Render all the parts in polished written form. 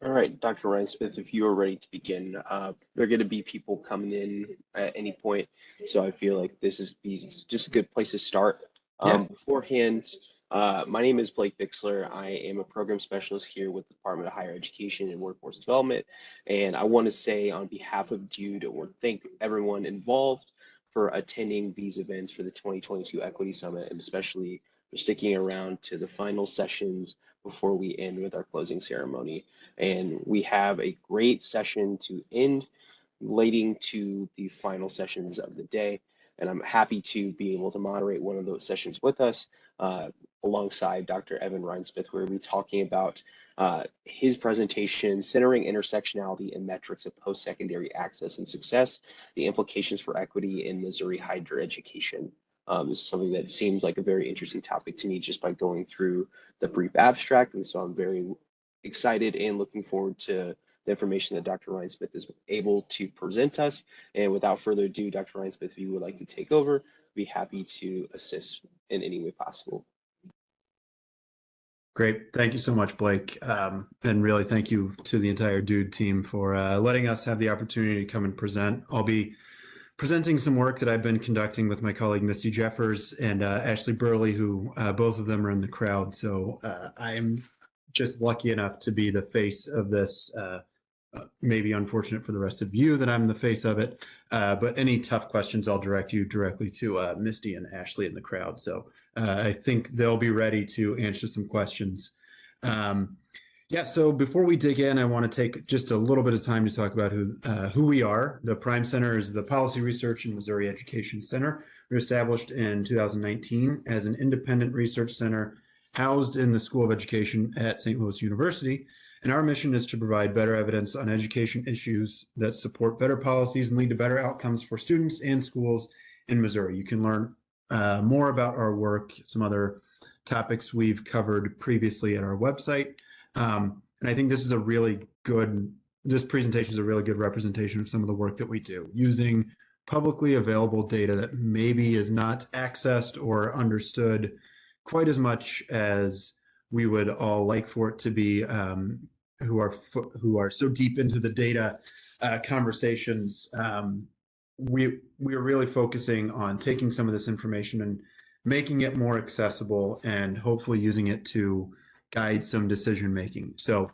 All right, Dr. Rhinesmith, if you are ready to begin, there are going to be people coming in at any point, so I feel like this is just a good place to start. Yeah. Beforehand, my name is Blake Bixler. I am a program specialist here with the Department of Higher Education and Workforce Development, and I want to say on behalf of DEWD, I want to thank everyone involved for attending these events for the 2022 Equity Summit, and especially for sticking around to the final sessions before we end with our closing ceremony. And we have a great session to end, relating to the final sessions of the day. And I'm happy to be able to moderate one of those sessions with us alongside Dr. Evan Rhinesmith, where we'll be talking about his presentation, Centering Intersectionality and Metrics of Post-Secondary Access and Success, the Implications for Equity in Missouri Higher Education. This is something that seems like a very interesting topic to me just by going through the brief abstract. And so I'm very excited and looking forward to the information that Dr. Rhinesmith is able to present us. And without further ado, Dr. Rhinesmith, if you would like to take over, I'd be happy to assist in any way possible. Great. Thank you so much, Blake. And really thank you to the entire DEWD team for letting us have the opportunity to come and present. I'll be presenting some work that I've been conducting with my colleague, Misty Jeffers, and Ashley Burley, who both of them are in the crowd. So I'm just lucky enough to be the face of this. Maybe unfortunate for the rest of you that I'm the face of it, but any tough questions, I'll direct you directly to Misty and Ashley in the crowd. So I think they'll be ready to answer some questions. Yeah, so before we dig in, I want to take just a little bit of time to talk about who we are. The Prime Center is the Policy Research and Missouri Education Center. We were established in 2019 as an independent research center housed in the School of Education at St. Louis University. And our mission is to provide better evidence on education issues that support better policies and lead to better outcomes for students and schools in Missouri. You can learn more about our work, some other topics we've covered previously at our website. And I think this presentation is a really good representation of some of the work that we do, using publicly available data that maybe is not accessed or understood quite as much as we would all like for it to be, who are so deep into the data conversations. We are really focusing on taking some of this information and making it more accessible and hopefully using it to guide some decision making. So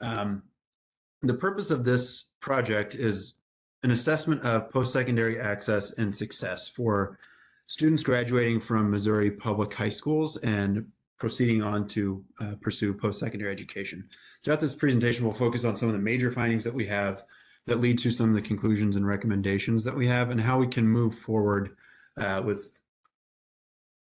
the purpose of this project is an assessment of post-secondary access and success for students graduating from Missouri public high schools and proceeding on to pursue post-secondary education. Throughout this presentation, we'll focus on some of the major findings that we have that lead to some of the conclusions and recommendations that we have, and how we can move forward with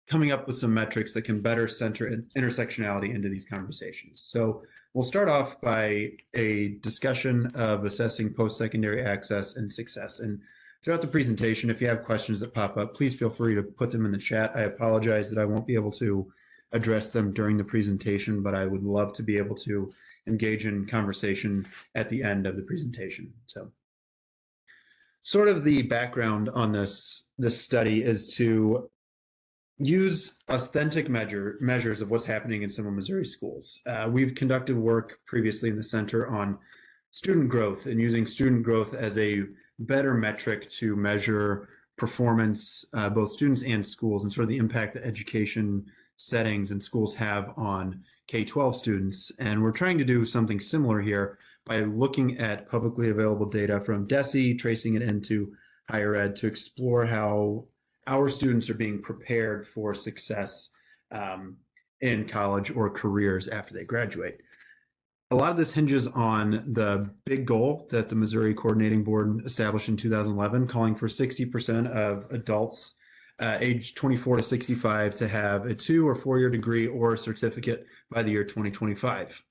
coming up with some metrics that can better center intersectionality into these conversations. So we'll start off by a discussion of assessing post-secondary access and success. And throughout the presentation, if you have questions that pop up, please feel free to put them in the chat. I apologize that I won't be able to address them during the presentation, but I would love to be able to engage in conversation at the end of the presentation. So sort of the background on this study is to use authentic measures of what's happening in some of Missouri schools. We've conducted work previously in the center on student growth and using student growth as a better metric to measure performance, both students and schools, and sort of the impact that education settings and schools have on K-12 students. And we're trying to do something similar here by looking at publicly available data from DESE, tracing it into higher ed to explore how our students are being prepared for success in college or careers after they graduate. A lot of this hinges on the big goal that the Missouri Coordinating Board established in 2011, calling for 60% of adults age 24 to 65 to have a 2 or 4 year degree or certificate by the year 2025.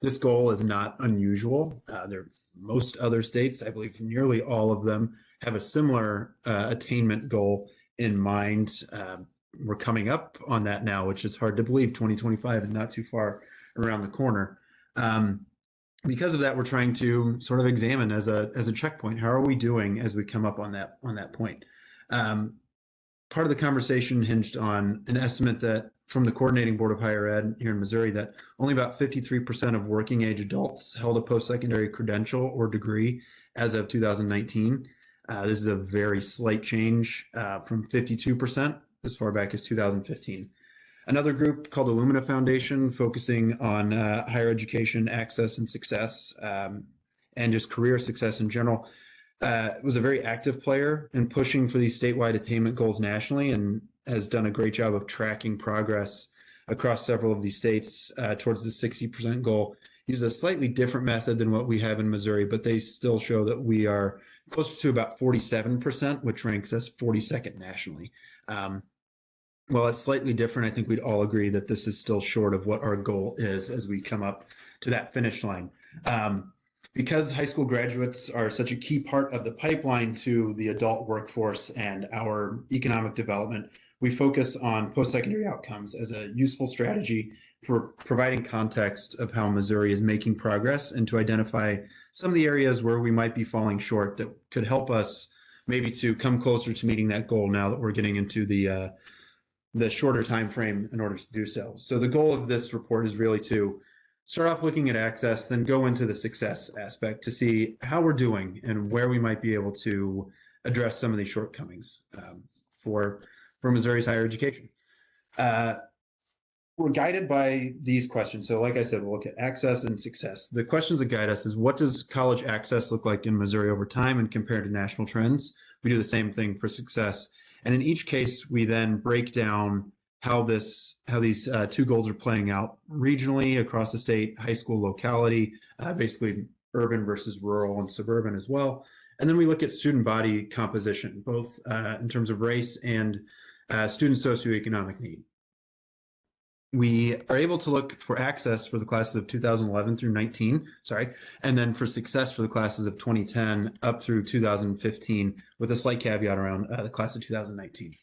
This goal is not unusual. Most other states, I believe nearly all of them, have a similar attainment goal in mind. We're coming up on that now, which is hard to believe. 2025 is not too far around the corner. Because of that, we're trying to sort of examine as a checkpoint, how are we doing as we come up on that point? Part of the conversation hinged on an estimate that from the Coordinating Board of Higher Ed here in Missouri that only about 53% of working age adults held a post-secondary credential or degree as of 2019. This is a very slight change from 52% as far back as 2015. Another group called the Illumina Foundation, focusing on higher education access and success, and just career success in general, was a very active player in pushing for these statewide attainment goals nationally, and has done a great job of tracking progress across several of these states towards the 60% goal. Use a slightly different method than what we have in Missouri, but they still show that we are closer to about 47%, which ranks us 42nd nationally. While it's slightly different, I think we'd all agree that this is still short of what our goal is as we come up to that finish line. Because high school graduates are such a key part of the pipeline to the adult workforce and our economic development, we focus on post-secondary outcomes as a useful strategy for providing context of how Missouri is making progress and to identify some of the areas where we might be falling short that could help us maybe to come closer to meeting that goal now that we're getting into the shorter time frame in order to do so. So the goal of this report is really to start off looking at access, then go into the success aspect to see how we're doing and where we might be able to address some of these shortcomings for Missouri's higher education. We're guided by these questions. So like I said, we'll look at access and success. The questions that guide us is, what does college access look like in Missouri over time and compared to national trends? We do the same thing for success. And in each case, we then break down how these two goals are playing out regionally across the state, high school locality, basically urban versus rural and suburban as well. And then we look at student body composition, both in terms of race and student socioeconomic need. We are able to look for access for the classes of 2011 through 19, and then for success for the classes of 2010 up through 2015, with a slight caveat around the class of 2019.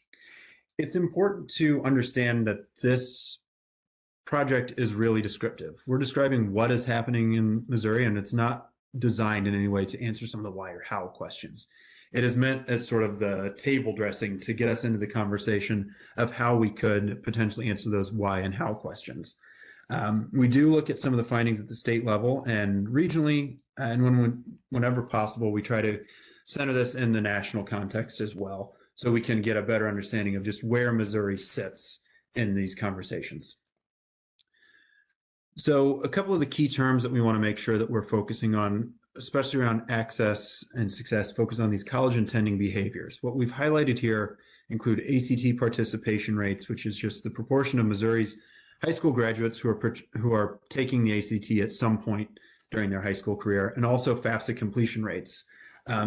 It's important to understand that this project is really descriptive. We're describing what is happening in Missouri, and it's not designed in any way to answer some of the why or how questions. It is meant as sort of the table dressing to get us into the conversation of how we could potentially answer those why and how questions. We do look at some of the findings at the state level and regionally, and whenever possible, we try to center this in the national context as well, so we can get a better understanding of just where Missouri sits in these conversations. So a couple of the key terms that we want to make sure that we're focusing on, especially around access and success, focus on these college intending behaviors. What we've highlighted here include ACT participation rates, which is just the proportion of Missouri's high school graduates who are taking the ACT at some point during their high school career, and also FAFSA completion rates,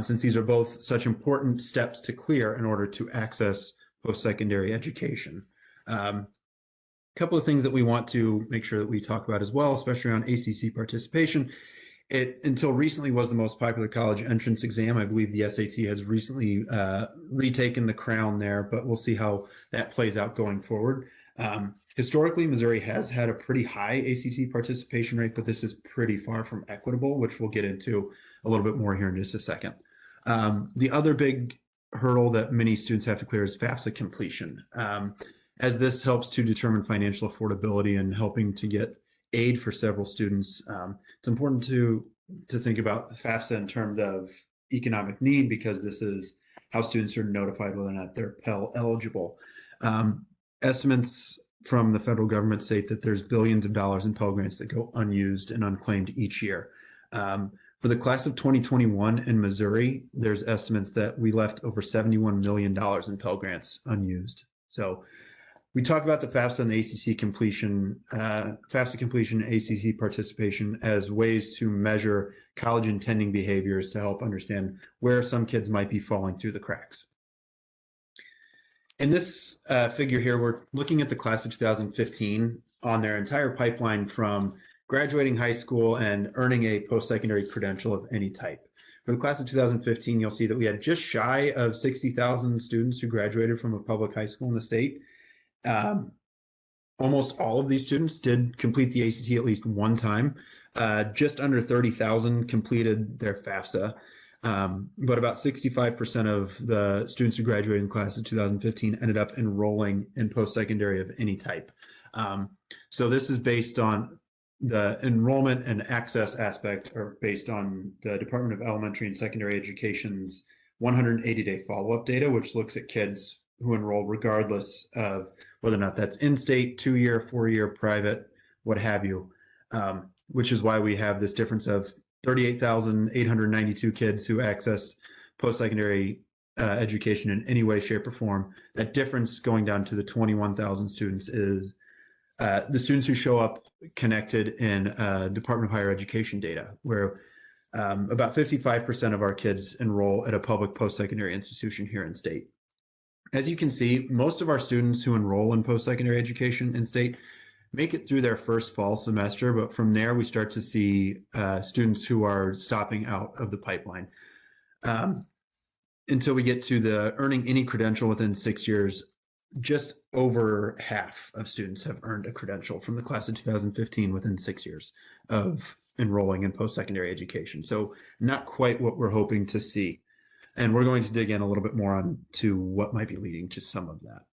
since these are both such important steps to clear in order to access post-secondary education. A couple of things that we want to make sure that we talk about as well, especially around ACT participation. It, until recently, was the most popular college entrance exam. I believe the SAT has recently retaken the crown there, but we'll see how that plays out going forward. Historically, Missouri has had a pretty high ACT participation rate, but this is pretty far from equitable, which we'll get into a little bit more here in just a second. The other big hurdle that many students have to clear is FAFSA completion, as this helps to determine financial affordability and helping to get aid for several students. It's important to think about FAFSA in terms of economic need, because this is how students are notified whether or not they're Pell eligible. Estimates from the federal government state that there's billions of dollars in Pell Grants that go unused and unclaimed each year. For the class of 2021 in Missouri, there's estimates that we left over $71 million in Pell Grants unused. So we talk about the FAFSA and the ACT completion, FAFSA completion and ACT participation as ways to measure college intending behaviors to help understand where some kids might be falling through the cracks. In this figure here, we're looking at the class of 2015 on their entire pipeline from graduating high school and earning a post-secondary credential of any type. For the class of 2015, you'll see that we had just shy of 60,000 students who graduated from a public high school in the state. Almost all of these students did complete the ACT at least one time. Just under 30,000 completed their FAFSA. But about 65% of the students who graduated in the class of 2015 ended up enrolling in post-secondary of any type. So this is based on the enrollment and access aspect are based on the Department of Elementary and Secondary Education's 180-day follow-up data, which looks at kids who enroll regardless of whether or not that's in-state, 2-year, 4-year, private, what have you, which is why we have this difference of 38,892 kids who accessed post-secondary education in any way, shape, or form. That difference going down to the 21,000 students is the students who show up connected in Department of Higher Education data, where about 55% of our kids enroll at a public post-secondary institution here in state. As you can see, most of our students who enroll in post-secondary education in state make it through their first fall semester, but from there we start to see students who are stopping out of the pipeline. Until we get to the earning any credential within 6 years, just over half of students have earned a credential from the class of 2015 within 6 years of enrolling in post-secondary education. So not quite what we're hoping to see. And we're going to dig in a little bit more on to what might be leading to some of that.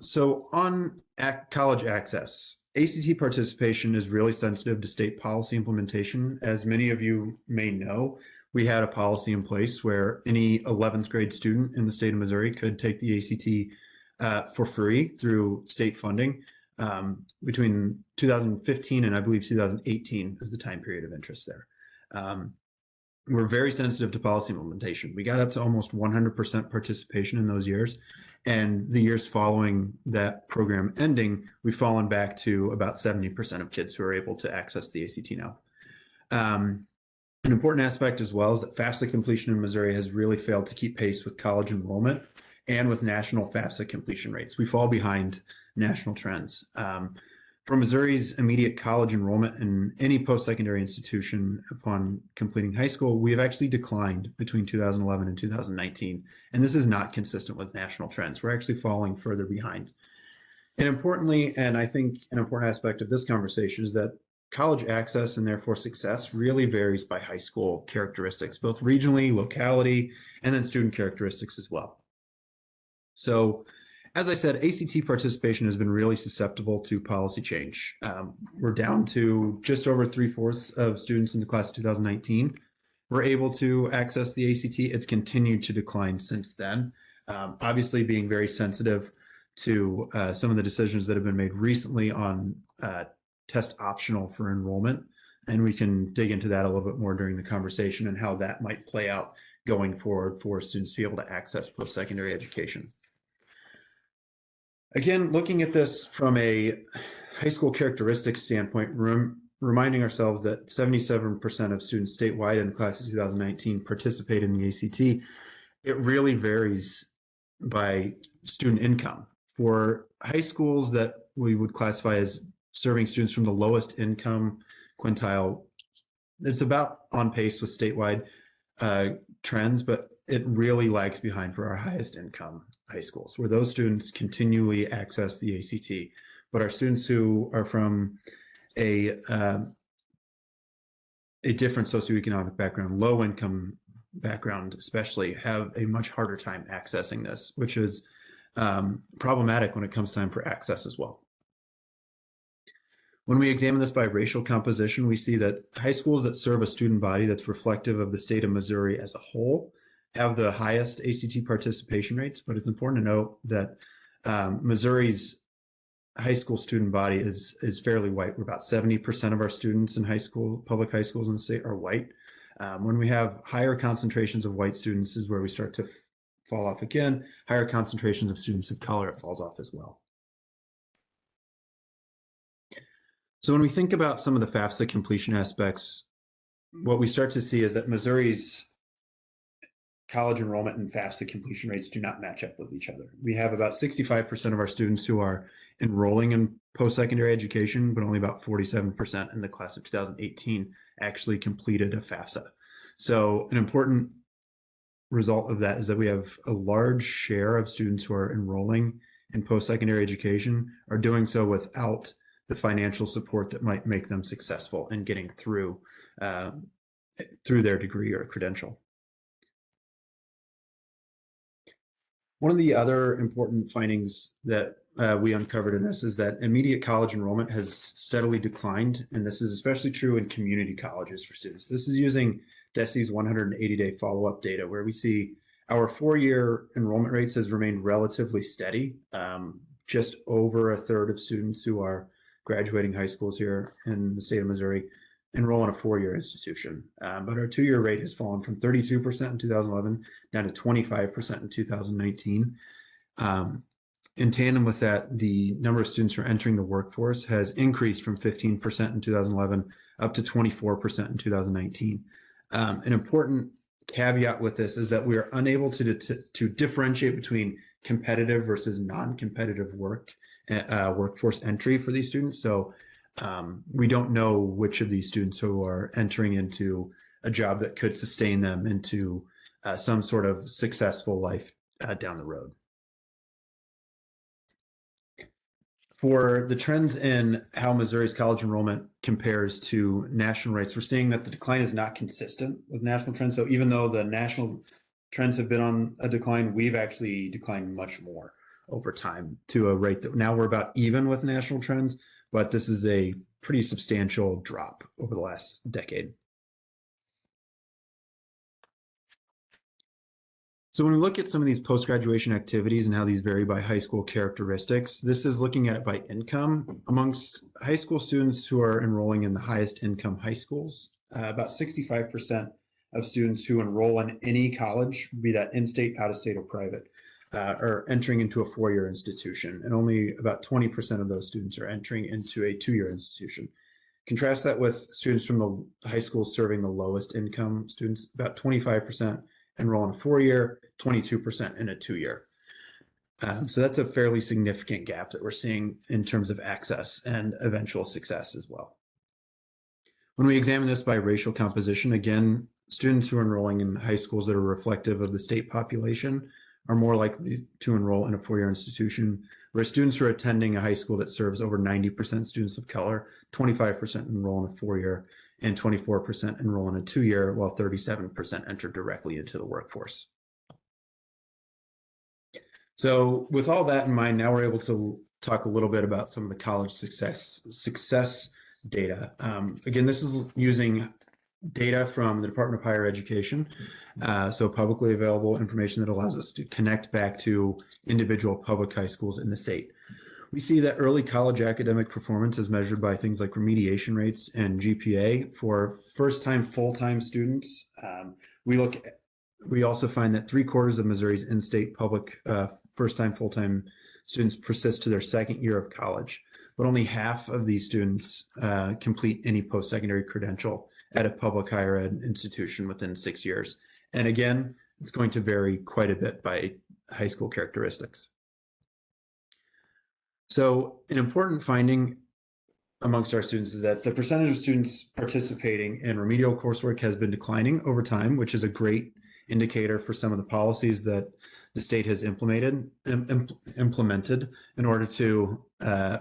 So on college access, ACT participation is really sensitive to state policy implementation. As many of you may know, we had a policy in place where any 11th grade student in the state of Missouri could take the ACT for free through state funding between 2015 and I believe 2018 is the time period of interest there. We're very sensitive to policy implementation. We got up to almost 100% participation in those years. And the years following that program ending, we've fallen back to about 70% of kids who are able to access the ACT now. An important aspect as well is that FAFSA completion in Missouri has really failed to keep pace with college enrollment and with national FAFSA completion rates. We fall behind national trends. For Missouri's immediate college enrollment in any post-secondary institution upon completing high school, we have actually declined between 2011 and 2019. And this is not consistent with national trends. We're actually falling further behind. And importantly, and I think an important aspect of this conversation is that college access and therefore success really varies by high school characteristics, both regionally, locality, and then student characteristics as well. So as I said, ACT participation has been really susceptible to policy change. We're down to just over 3/4 of students in the class of 2019 were able to access the ACT. It's continued to decline since then. Obviously being very sensitive to some of the decisions that have been made recently on test optional for enrollment. And we can dig into that a little bit more during the conversation and how that might play out going forward for students to be able to access post-secondary education. Again, looking at this from a high school characteristics standpoint, reminding ourselves that 77% of students statewide in the class of 2019 participate in the ACT, it really varies by student income. For high schools that we would classify as serving students from the lowest income quintile, it's about on pace with statewide trends, but it really lags behind for our highest income high schools, where those students continually access the ACT. But our students who are from a different socioeconomic background, low income background especially, have a much harder time accessing this, which is problematic when it comes time for access as well. When we examine this by racial composition, we see that high schools that serve a student body that's reflective of the state of Missouri as a whole have the highest ACT participation rates, but it's important to note that Missouri's high school student body is fairly white. We're about 70% of our students in high school, public high schools in the state are white. When we have higher concentrations of white students is where we start to fall off again. Higher concentrations of students of color, it falls off as well. So when we think about some of the FAFSA completion aspects, what we start to see is that Missouri's college enrollment and FAFSA completion rates do not match up with each other. We have about 65% of our students who are enrolling in post-secondary education, but only about 47% in the class of 2018 actually completed a FAFSA. So an important result of that is that we have a large share of students who are enrolling in post-secondary education are doing so without the financial support that might make them successful in getting through through their degree or credential. One of the other important findings that we uncovered in this is that immediate college enrollment has steadily declined, and this is especially true in community colleges for students. This is using DESE's 180-day follow-up data, where we see our 4-year enrollment rates has remained relatively steady. Just over a third of students who are graduating high schools here in the state of Missouri enroll in a 4-year institution. But our 2-year rate has fallen from 32% in 2011 down to 25% in 2019. In tandem with that, the number of students who are entering the workforce has increased from 15% in 2011 up to 24% in 2019. An important caveat with this is that we are unable to differentiate between competitive versus non-competitive workforce entry for these students. So we don't know which of these students who are entering into a job that could sustain them into some sort of successful life down the road. For the trends in how Missouri's college enrollment compares to national rates, we're seeing that the decline is not consistent with national trends. So even though the national trends have been on a decline, we've actually declined much more over time to a rate that now we're about even with national trends, but this is a pretty substantial drop over the last decade. So when we look at some of these post-graduation activities and how these vary by high school characteristics, this is looking at it by income. Amongst high school students who are enrolling in the highest income high schools, about 65% of students who enroll in any college, be that in-state, out-of-state, or private, are entering into a 4-year institution, and only about 20% of those students are entering into a 2-year institution. Contrast that with students from the high schools serving the lowest income students, about 25% enroll in a 4-year, 22% in a 2-year. So that's a fairly significant gap that we're seeing in terms of access and eventual success as well. When we examine this by racial composition, again, students who are enrolling in high schools that are reflective of the state population are more likely to enroll in a 4-year institution, whereas students who are attending a high school that serves over 90% students of color, 25% enroll in a 4-year, and 24% enroll in a 2-year, while 37% enter directly into the workforce. So with all that in mind, now we're able to talk a little bit about some of the college success data. Again, this is using data from the Department of Higher Education, so publicly available information that allows us to connect back to individual public high schools in the state. We see that early college academic performance is measured by things like remediation rates and GPA for first-time full-time students. We also find that 3/4 of Missouri's in-state public first-time full-time students persist to their 2nd year of college, but only half of these students complete any post-secondary credential at a public higher ed institution within 6 years. And again, it's going to vary quite a bit by high school characteristics. So an important finding amongst our students is that the percentage of students participating in remedial coursework has been declining over time, which is a great indicator for some of the policies that the state has implemented in order to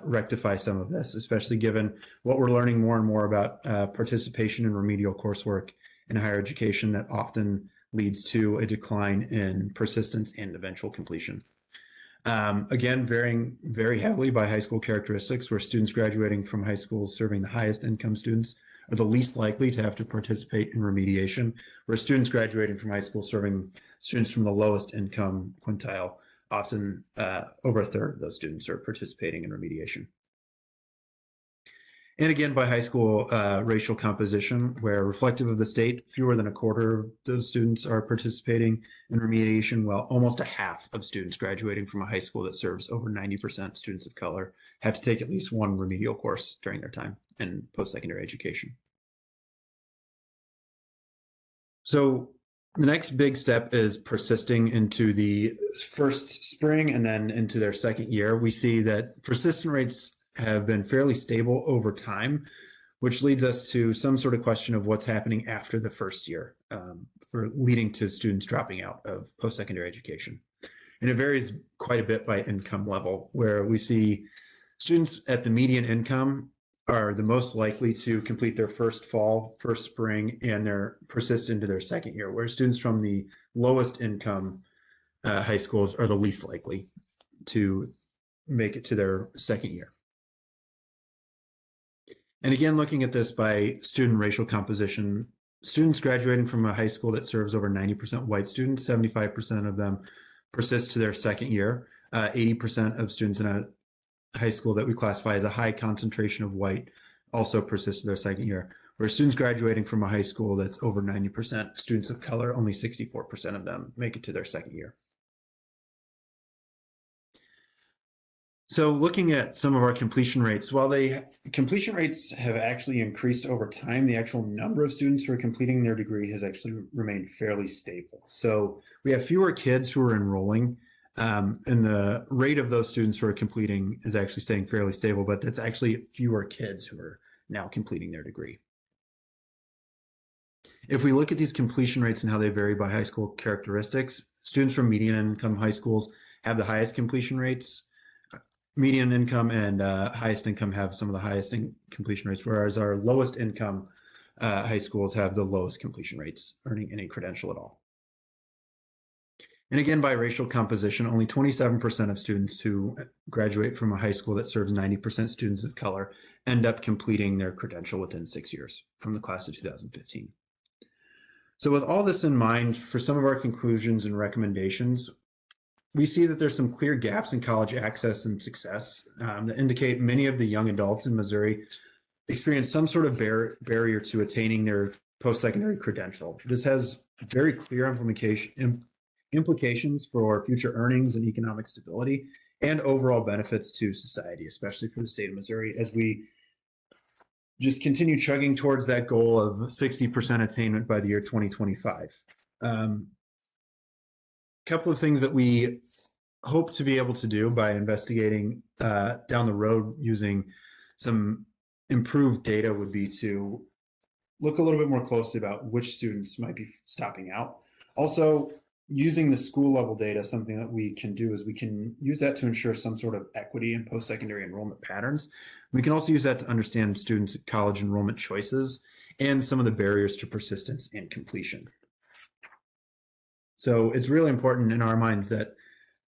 rectify some of this, especially given what we're learning more and more about participation in remedial coursework in higher education that often leads to a decline in persistence and eventual completion. Again, varying very heavily by high school characteristics, where students graduating from high schools serving the highest income students are the least likely to have to participate in remediation, where students graduating from high school serving students from the lowest income quintile, often over a third of those students are participating in remediation. And again, by high school racial composition, where reflective of the state, fewer than 1/4 of those students are participating in remediation, while almost a half of students graduating from a high school that serves over 90% students of color have to take at least one remedial course during their time in post-secondary education. So the next big step is persisting into the first spring and then into their 2nd year. We see that persistent rates have been fairly stable over time, which leads us to some sort of question of what's happening after the 1st year, for leading to students dropping out of post-secondary education. And it varies quite a bit by income level, where we see students at the median income are the most likely to complete their first fall, first spring, and their persist into their second year, whereas students from the lowest income high schools are the least likely to make it to their second year. And again, looking at this by student racial composition, students graduating from a high school that serves over 90% white students, 75% of them persist to their second year. 80% of students in a high school that we classify as a high concentration of white also persist to their second year. Whereas students graduating from a high school that's over 90% students of color, only 64% of them make it to their second year. So looking at some of our completion rates, while completion rates have actually increased over time, the actual number of students who are completing their degree has actually remained fairly stable. So we have fewer kids who are enrolling, and the rate of those students who are completing is actually staying fairly stable, but that's actually fewer kids who are now completing their degree. If we look at these completion rates and how they vary by high school characteristics, students from median income high schools have the highest completion rates. Median income and highest income have some of the highest completion rates, whereas our lowest income high schools have the lowest completion rates, earning any credential at all. And again, by racial composition, only 27% of students who graduate from a high school that serves 90% students of color end up completing their credential within 6 years from the class of 2015. So with all this in mind, for some of our conclusions and recommendations, we see that there's some clear gaps in college access and success that indicate many of the young adults in Missouri experience some sort of barrier to attaining their post-secondary credential. This has very clear implications for future earnings and economic stability and overall benefits to society, especially for the state of Missouri, as we just continue chugging towards that goal of 60% attainment by the year 2025. Couple of things that we hope to be able to do by investigating down the road using some improved data would be to look a little bit more closely about which students might be stopping out. Also, using the school level data, something that we can do is we can use that to ensure some sort of equity in post-secondary enrollment patterns. We can also use that to understand students' college enrollment choices and some of the barriers to persistence and completion. So it's really important in our minds that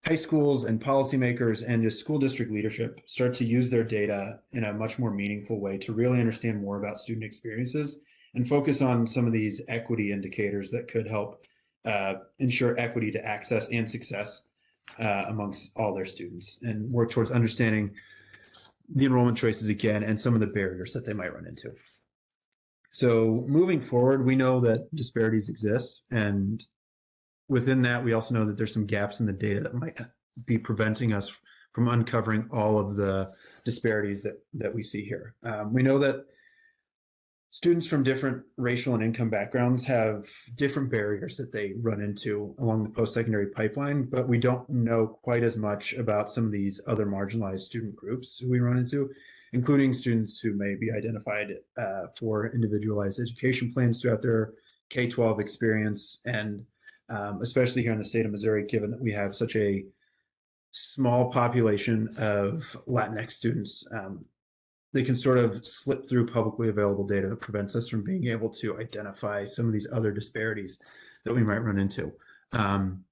high schools and policymakers and just school district leadership start to use their data in a much more meaningful way to really understand more about student experiences and focus on some of these equity indicators that could help ensure equity to access and success amongst all their students, and work towards understanding the enrollment choices again and some of the barriers that they might run into. So moving forward, we know that disparities exist, and within that, we also know that there's some gaps in the data that might be preventing us from uncovering all of the disparities that we see here. We know that students from different racial and income backgrounds have different barriers that they run into along the post-secondary pipeline, but we don't know quite as much about some of these other marginalized student groups who we run into, including students who may be identified for individualized education plans throughout their K-12 experience, and especially here in the state of Missouri, given that we have such a small population of Latinx students, they can sort of slip through publicly available data that prevents us from being able to identify some of these other disparities that we might run into. And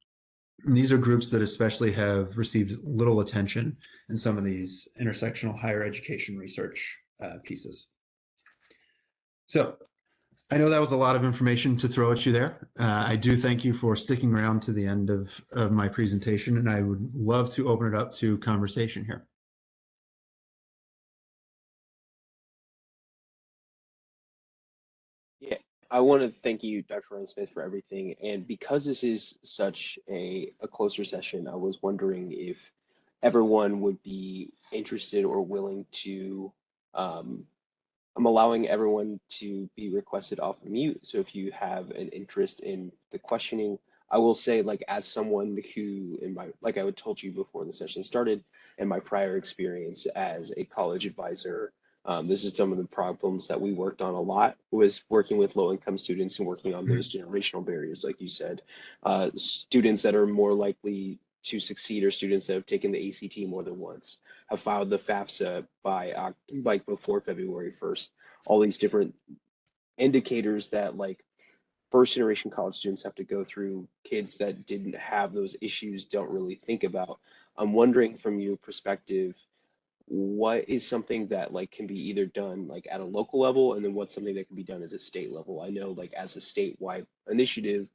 these are groups that especially have received little attention in some of these intersectional higher education research pieces. So I know that was a lot of information to throw at you there. I do thank you for sticking around to the end of my presentation, and I would love to open it up to conversation here. Yeah, I want to thank you, Dr. Rhinesmith, for everything. And because this is such a closer session, I was wondering if everyone would be interested or willing to I'm allowing everyone to be requested off mute. So if you have an interest in the questioning, I will say, like, as someone who, like I told you before the session started, in my prior experience as a college advisor, this is some of the problems that we worked on a lot, was working with low-income students and working on those generational barriers, like you said. Students that are more likely to succeed are students that have taken the ACT more than once, have filed the FAFSA by like before February 1st. All these different indicators that like first generation college students have to go through, kids that didn't have those issues don't really think about. I'm wondering from your perspective, what is something that like can be either done like at a local level, and then what's something that can be done as a state level? I know like as a statewide initiative,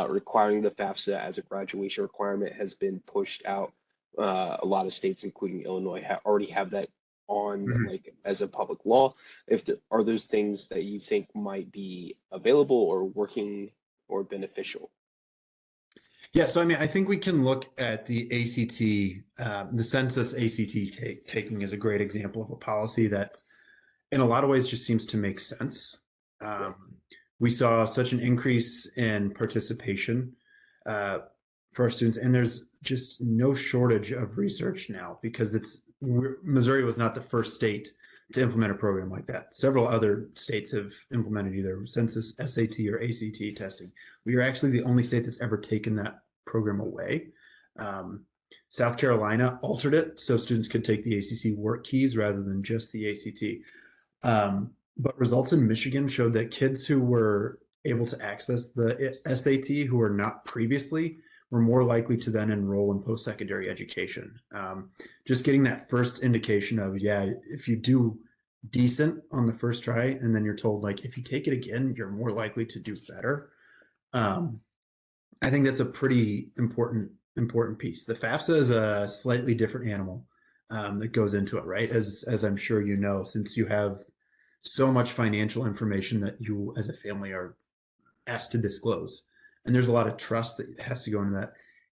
requiring the FAFSA as a graduation requirement has been pushed out. A lot of states, including Illinois, already have that on Mhm. like as a public law. If there are those things that you think might be available or working or beneficial? Yeah, so I mean, I think we can look at the ACT, the census ACT taking is a great example of a policy that, in a lot of ways, just seems to make sense. Yeah. Um, we saw such an increase in participation uh, for our students, and there's just no shortage of research now because Missouri was not the first state to implement a program like that. Several other states have implemented either census SAT or ACT testing. We are actually the only state that's ever taken that program away. Um, South Carolina altered it so students could take the ACT work keys rather than just the ACT. But results in Michigan showed that kids who were able to access the SAT who were not previously were more likely to then enroll in post-secondary education. Just getting that first indication of, yeah, if you do decent on the first try, and then you're told, like, if you take it again, you're more likely to do better. Um, I think that's a pretty important piece. The FAFSA is a slightly different animal that goes into it, right? As I'm sure you know, since you have so much financial information that you as a family are asked to disclose. And there's a lot of trust that has to go into that.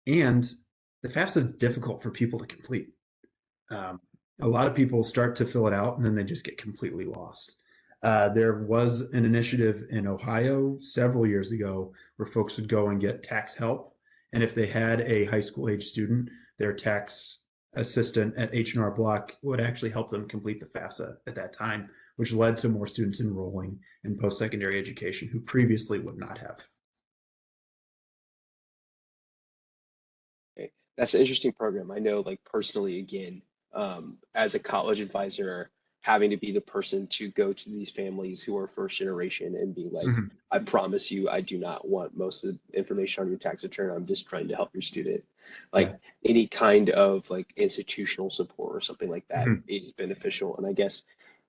And the FAFSA is difficult for people to complete. Um, a lot of people start to fill it out and then they just get completely lost. There was an initiative in Ohio several years ago where folks would go and get tax help. And if they had a high school age student, their tax assistant at H&R Block would actually help them complete the FAFSA at that time, which led to more students enrolling in post-secondary education who previously would not have. Okay. That's an interesting program. I know, like personally, again, as a college advisor, having to be the person to go to these families who are first generation and be like, Mhm. I promise you, I do not want most of the information on your tax return. I'm just trying to help your student. Like Yeah. any kind of like institutional support or something like that Mhm. is beneficial. And I guess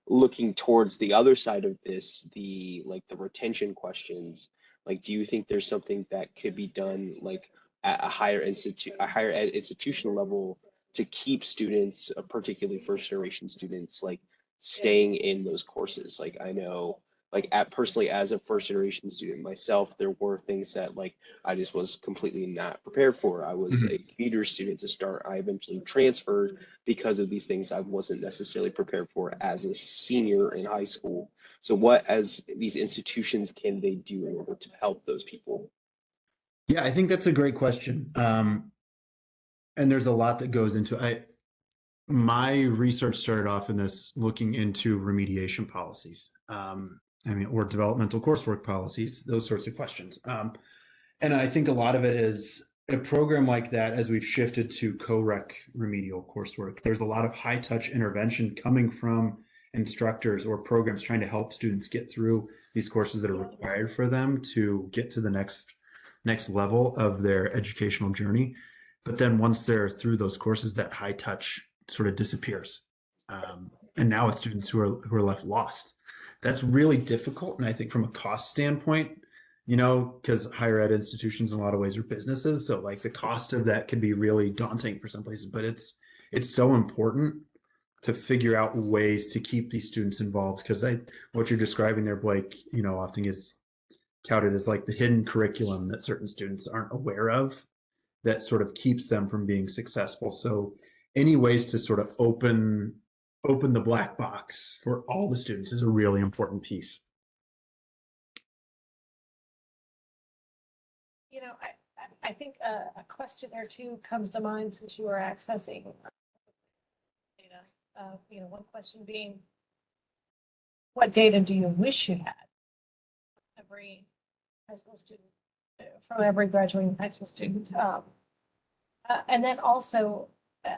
looking towards the other side of this, the like the retention questions, like do you think there's something that could be done like at a higher ed institutional level to keep students, particularly first generation students, like staying in those courses? Like I know, like at personally as a first generation student myself, there were things that like I just was completely not prepared for. I was a Mhm. theater student to start. I eventually transferred because of these things I wasn't necessarily prepared for as a senior in high school. So what as these institutions can they do in order to help those people? Yeah, I think that's a great question. And there's a lot that goes into it. My research started off in this looking into remediation policies, I mean, or developmental coursework policies, those sorts of questions. And I think a lot of it is a program like that, as we've shifted to co-rec remedial coursework, there's a lot of high touch intervention coming from instructors or programs trying to help students get through these courses that are required for them to get to the next level of their educational journey. But then once they're through those courses, that high touch sort of disappears. And now it's students who are left lost. That's really difficult. And I think from a cost standpoint, because higher ed institutions in a lot of ways are businesses. So like the cost of that can be really daunting for some places, but it's so important to figure out ways to keep these students involved because what you're describing there, Blake, often is touted as like the hidden curriculum that certain students aren't aware of that sort of keeps them from being successful. So any ways to sort of open the black box for all the students is a really important piece. I think a question or two comes to mind since you are accessing data. One question being, what data do you wish you had? Every high school student, from every graduating high school student. And then also,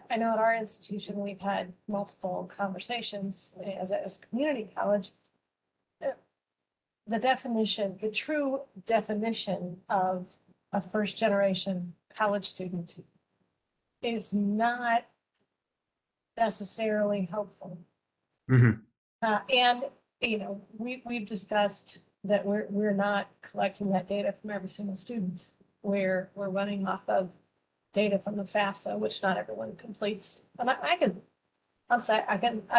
I know at our institution, we've had multiple conversations as a community college. The definition, the true definition of a first generation college student is not necessarily helpful. Mhm. And, we've discussed that we're not collecting that data from every single student. We're running off of data from the FAFSA, which not everyone completes. And I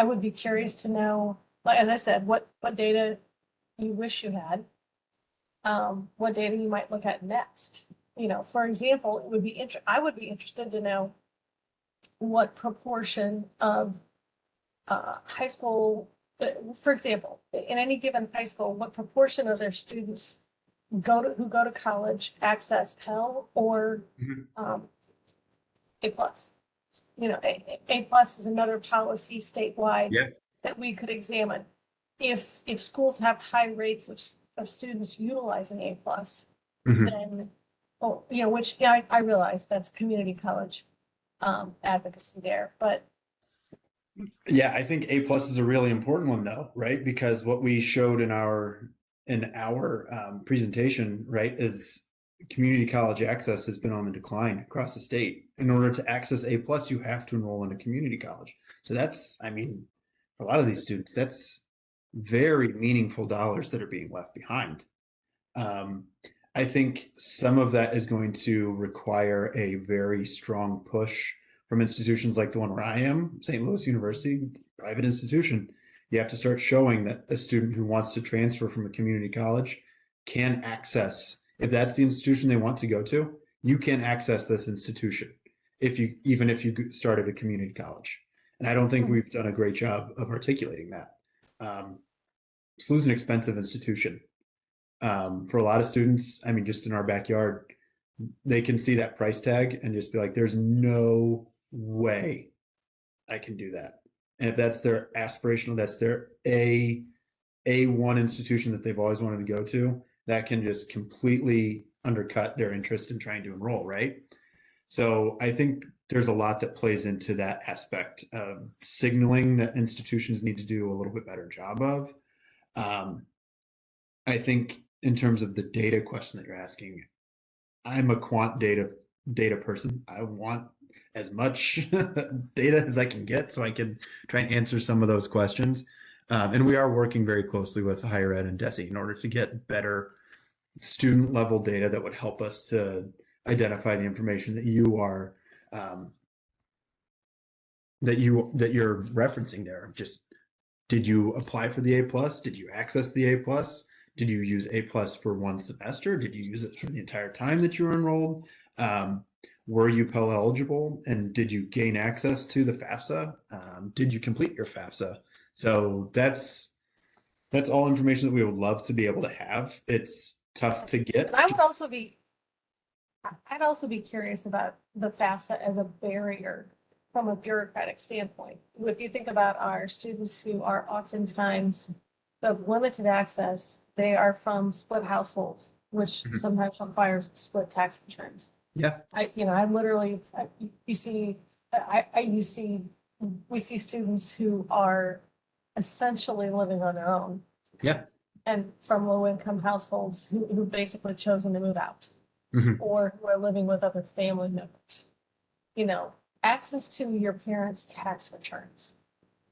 would be curious to know, like, as I said, what data you wish you had, what data you might look at next. For example, I would be interested to know what proportion of high school, for example, in any given high school, what proportion of their students who go to college access Pell or Mhm. A plus. A plus is another policy statewide Yeah. that we could examine. If schools have high rates of students utilizing A plus, Mhm. then, which, I realize that's community college advocacy there, but Yeah, I think A plus is a really important one though, right? Because what we showed in our presentation, right, is community college access has been on the decline across the state. In order to access A plus, you have to enroll in a community college. So that's, I mean, for a lot of these students, that's very meaningful dollars that are being left behind. Um, I think some of that is going to require a very strong push from institutions like the one where I am, St. Louis University, private institution. You have to start showing that a student who wants to transfer from a community college can access, if that's the institution they want to go to, you can access this institution even if you started a community college. And I don't think we've done a great job of articulating that. SLU's an expensive institution. For a lot of students, I mean, just in our backyard, they can see that price tag and just be like, there's no way I can do that. And if that's their aspirational, that's their A1 institution that they've always wanted to go to, that can just completely undercut their interest in trying to enroll, right? So I think there's a lot that plays into that aspect of signaling that institutions need to do a little bit better job of. Um, I think in terms of the data question that you're asking, I'm a quant data person. I want as much data as I can get so I can try and answer some of those questions. And we are working very closely with higher ed and DESE in order to get better student level data that would help us to identify the information that you are that you're referencing there. Just, did you apply for the A plus? Did you access the A plus? Did you use A plus for one semester? Did you use it for the entire time that you were enrolled? Were you Pell eligible? And did you gain access to the FAFSA? Did you complete your FAFSA? So that's all information that we would love to be able to have. It's tough to get. And I'd also be curious about the FAFSA as a barrier from a bureaucratic standpoint. If you think about our students who are oftentimes of limited access, they are from split households, which sometimes requires split tax returns. Yeah. We see students who are essentially living on their own. Yeah. And from low income households who basically chosen to move out Mhm. or who are living with other family members. Access to your parents' tax returns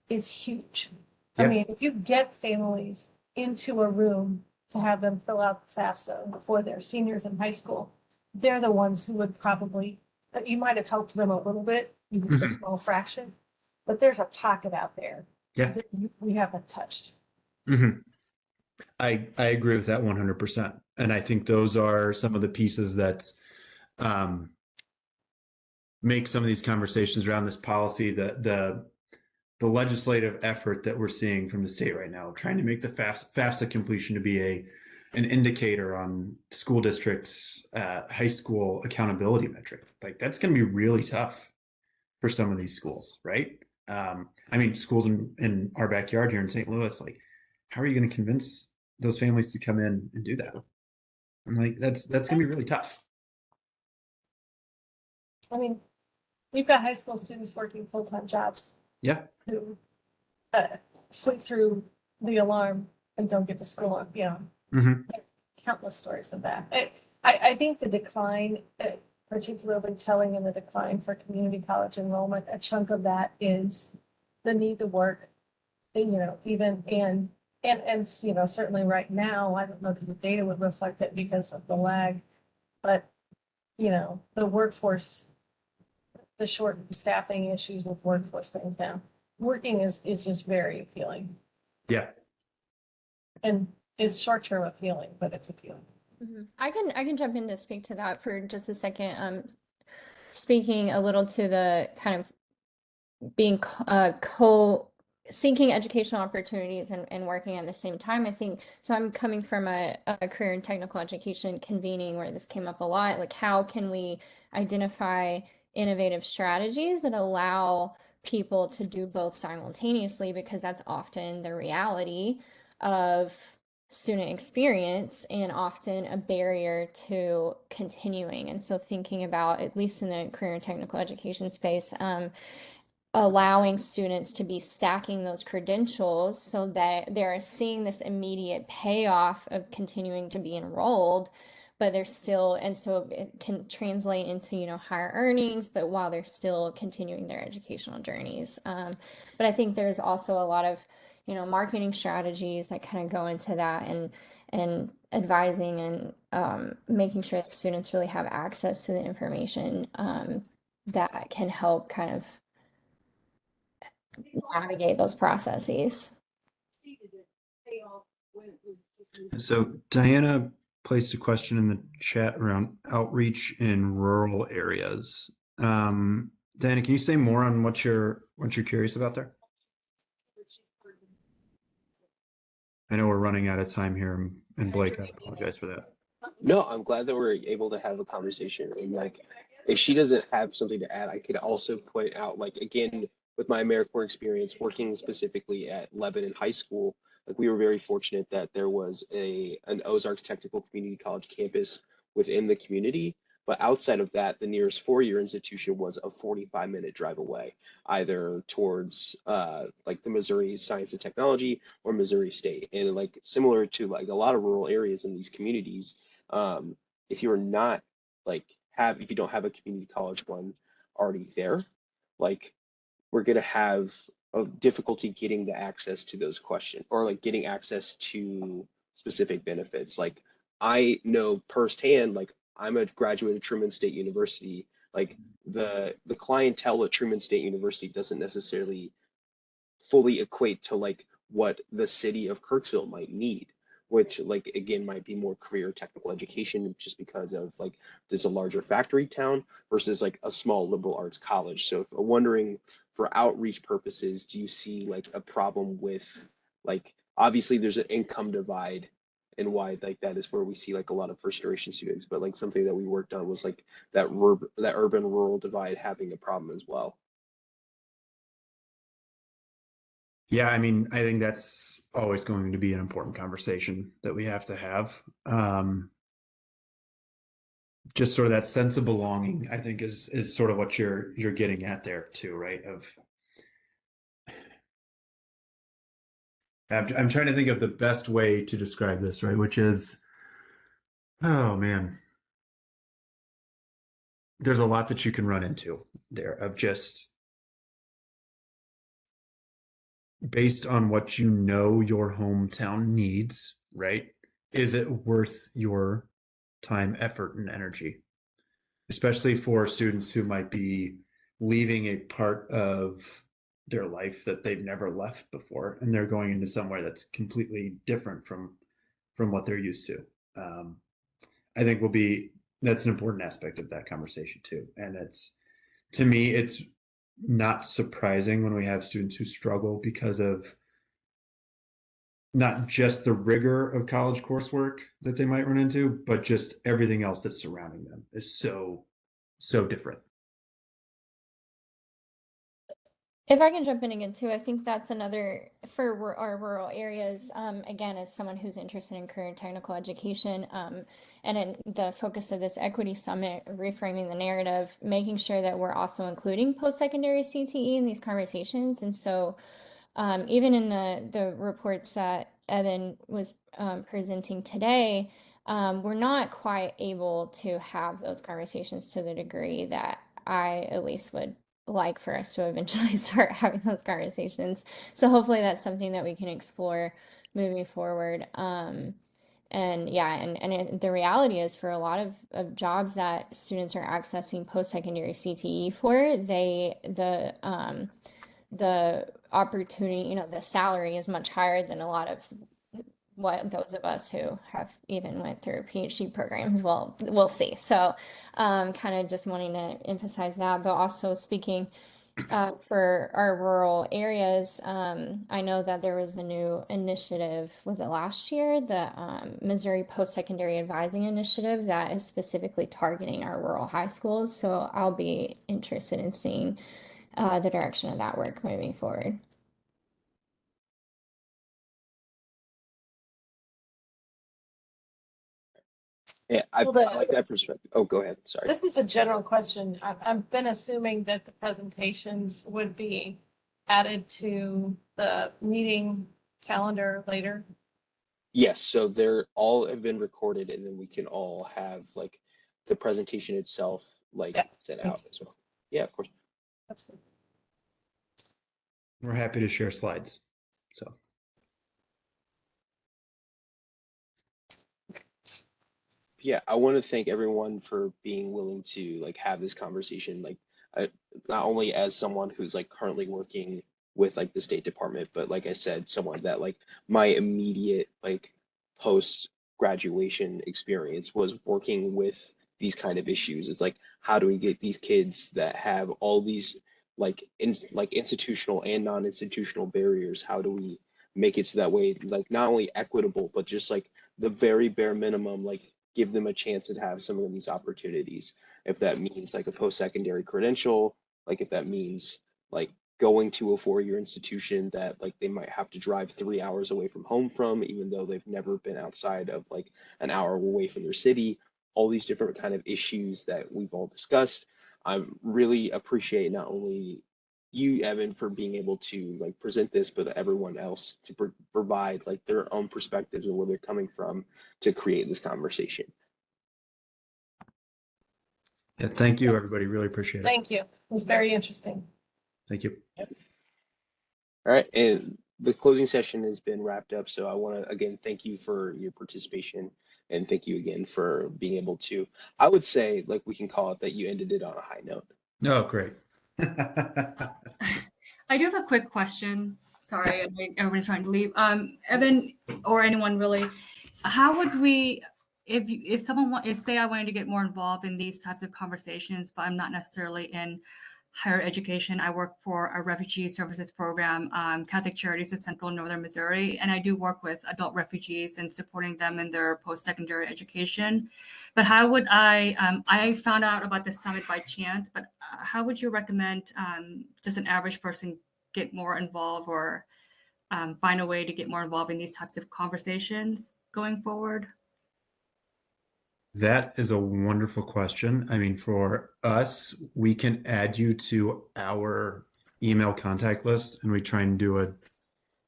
is huge. Yeah. I mean, if you get families into a room to have them fill out the FAFSA before they're seniors in high school, they're the ones who would probably, you might have helped them a little bit, even a small fraction, but there's a pocket out there Yeah. that we haven't touched. Mm-hmm. I agree with that 100%. And I think those are some of the pieces that make some of these conversations around this policy, the legislative effort that we're seeing from the state right now, trying to make the FAFSA completion to be an indicator on school districts, high school accountability metric. Like, that's going to be really tough for some of these schools, right? I mean, schools in our backyard here in St. Louis, like, how are you going to convince those families to come in and do that? I'm like, that's going to be really tough. I mean, we've got high school students working full-time jobs Yeah. who sleep through the alarm and don't get to school on, Hmm. countless stories of that. I think the decline, particularly telling in the decline for community college enrollment, a chunk of that is the need to work, even and certainly right now, I don't know if the data would reflect it because of the lag, but the workforce, the short staffing issues with workforce things now, working is just very appealing. Yeah. And it's short-term appealing, but it's appealing. I can jump in to speak to that for just a second. Speaking a little to the kind of being seeking educational opportunities and working at the same time. I think so. I'm coming from a career in technical education convening where this came up a lot. Like, how can we identify innovative strategies that allow people to do both simultaneously? Because that's often the reality of student experience and often a barrier to continuing. And so thinking about, at least in the career and technical education space, allowing students to be stacking those credentials so that they're seeing this immediate payoff of continuing to be enrolled, but they're still, and so it can translate into, higher earnings, but while they're still continuing their educational journeys. But I think there's also a lot of, marketing strategies that kind of go into that, and advising and making sure that students really have access to the information that can help kind of navigate those processes. So Diana placed a question in the chat around outreach in rural areas. Diana, can you say more on what you're curious about there? I know we're running out of time here, and Blake, I apologize for that. No, I'm glad that we're able to have a conversation. And like, if she doesn't have something to add, I could also point out, like, again, with my AmeriCorps experience working specifically at Lebanon High School, like we were very fortunate that there was an Ozarks Technical Community College campus within the community. But outside of that, the nearest four-year institution was a 45-minute drive away, either towards like the Missouri Science and Technology or Missouri State. And like similar to like a lot of rural areas in these communities, um, if you're not like if you don't have a community college one already there, like we're gonna have a difficulty getting the access to those questions or like getting access to specific benefits. Like I know firsthand, like I'm a graduate of Truman State University. Like the clientele at Truman State University doesn't necessarily fully equate to like what the city of Kirksville might need, which like again might be more career technical education just because of like there's a larger factory town versus like a small liberal arts college. So if we're wondering for outreach purposes, do you see like a problem with like obviously there's an income divide and why like that is where we see like a lot of first generation students, but like something that we worked on was like that urban rural divide having a problem as well. Yeah, I mean, I think that's always going to be an important conversation that we have to have. Just sort of that sense of belonging, I think, is sort of what you're getting at there too, right? I'm trying to think of the best way to describe this, right? Which is, oh man, there's a lot that you can run into there of just based on what you know your hometown needs, right? Is it worth your time, effort, and energy? Especially for students who might be leaving a part of their life that they've never left before, and they're going into somewhere that's completely different from what they're used to. I think that's an important aspect of that conversation too. And to me, it's not surprising when we have students who struggle because of not just the rigor of college coursework that they might run into, but just everything else that's surrounding them is so different. If I can jump in again too, I think that's another for our rural areas. Again, as someone who's interested in career and technical education, and in the focus of this equity summit, reframing the narrative, making sure that we're also including post-secondary CTE in these conversations. And so, even in the reports that Evan was presenting today, we're not quite able to have those conversations to the degree that I at least would like for us to eventually start having those conversations. So hopefully that's something that we can explore moving forward. And yeah, the reality is for a lot of jobs that students are accessing post-secondary CTE for, the opportunity, the salary is much higher than a lot of what those of us who have even went through PhD programs will see. So kind of just wanting to emphasize that, but also speaking for our rural areas, I know that there was the new initiative, was it last year? The Missouri Post-Secondary Advising Initiative that is specifically targeting our rural high schools. So I'll be interested in seeing the direction of that work moving forward. Yeah, I So like that perspective. Oh, go ahead. Sorry. this is a general question. I've been assuming that the presentations would be added to the meeting calendar later. Yes, so they're all have been recorded, and then we can all have like the presentation itself like Yeah, sent thank out as well. Yeah, of course. Absolutely. We're happy to share slides. So Yeah, I want to thank everyone for being willing to like have this conversation. Like, I, not only as someone who's like currently working with like the State Department, but like I said, someone that like my immediate like post graduation experience was working with these kind of issues. It's like, how do we get these kids that have all these like institutional and non-institutional barriers? How do we make it so that way, like not only equitable, but just like the very bare minimum, like give them a chance to have some of these opportunities. If that means like a post-secondary credential, like if that means like going to a four-year institution that like they might have to drive 3 hours away from home from, even though they've never been outside of like an hour away from their city, all these different kind of issues that we've all discussed. I really appreciate not only you, Evan, for being able to like present this, but everyone else to provide like their own perspectives and where they're coming from to create this conversation. yeah, thank you, Yes. everybody. Really appreciate it. Thank you. It was very interesting. Thank you. All right, and the closing session has been wrapped up. So I want to again thank you for your participation and thank you again for being able to, I would say, like we can call it that you ended it on a high note. Oh, great. I do have a quick question. Sorry, everybody's trying to leave. Evan, or anyone really, how would we, if someone if say I wanted to get more involved in these types of conversations, but I'm not necessarily in higher education. I work for a refugee services program, Catholic Charities of Central and Northern Missouri, and I do work with adult refugees and supporting them in their post-secondary education. But how would I found out about the summit by chance, but how would you recommend just an average person get more involved or find a way to get more involved in these types of conversations going forward? That is a wonderful question. I mean, for us, we can add you to our email contact list, and we try and do a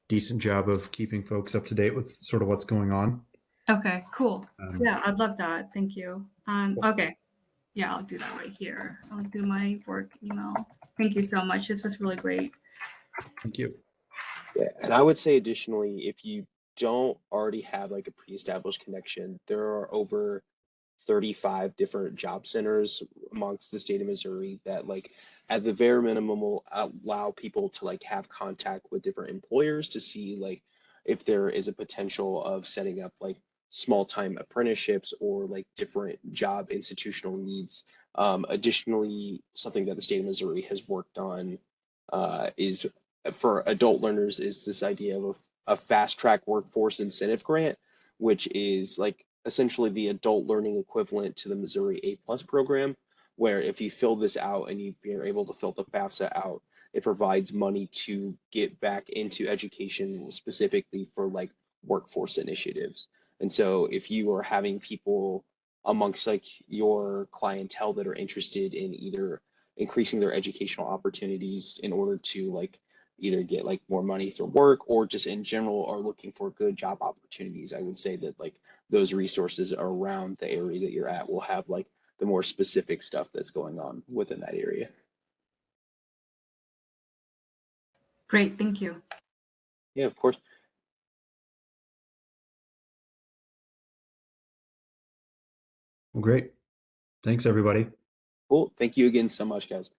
decent job of keeping folks up to date with sort of what's going on. Okay, cool. Um, Yeah, I'd love that. Thank you. Okay. Yeah, I'll do that right here. I'll do my work email. Thank you so much. This was really great. Thank you. Yeah, and I would say additionally, if you don't already have like a pre-established connection, there are over 35 different job centers amongst the state of Missouri that like at the very minimum will allow people to like have contact with different employers to see like if there is a potential of setting up like small time apprenticeships or like different job institutional needs. Additionally, something that the state of Missouri has worked on is for adult learners is this idea of a fast track workforce incentive grant, which is like essentially the adult learning equivalent to the Missouri A+ program, where if you fill this out and you're able to fill the FAFSA out, it provides money to get back into education specifically for like workforce initiatives. And so if you are having people amongst like your clientele that are interested in either increasing their educational opportunities in order to like either get like more money through work or just in general are looking for good job opportunities, I would say that like those resources around the area that you're at will have like the more specific stuff that's going on within that area. Great, thank you. Yeah, of course. Well, great. Thanks, everybody. Cool. Thank you again so much, guys.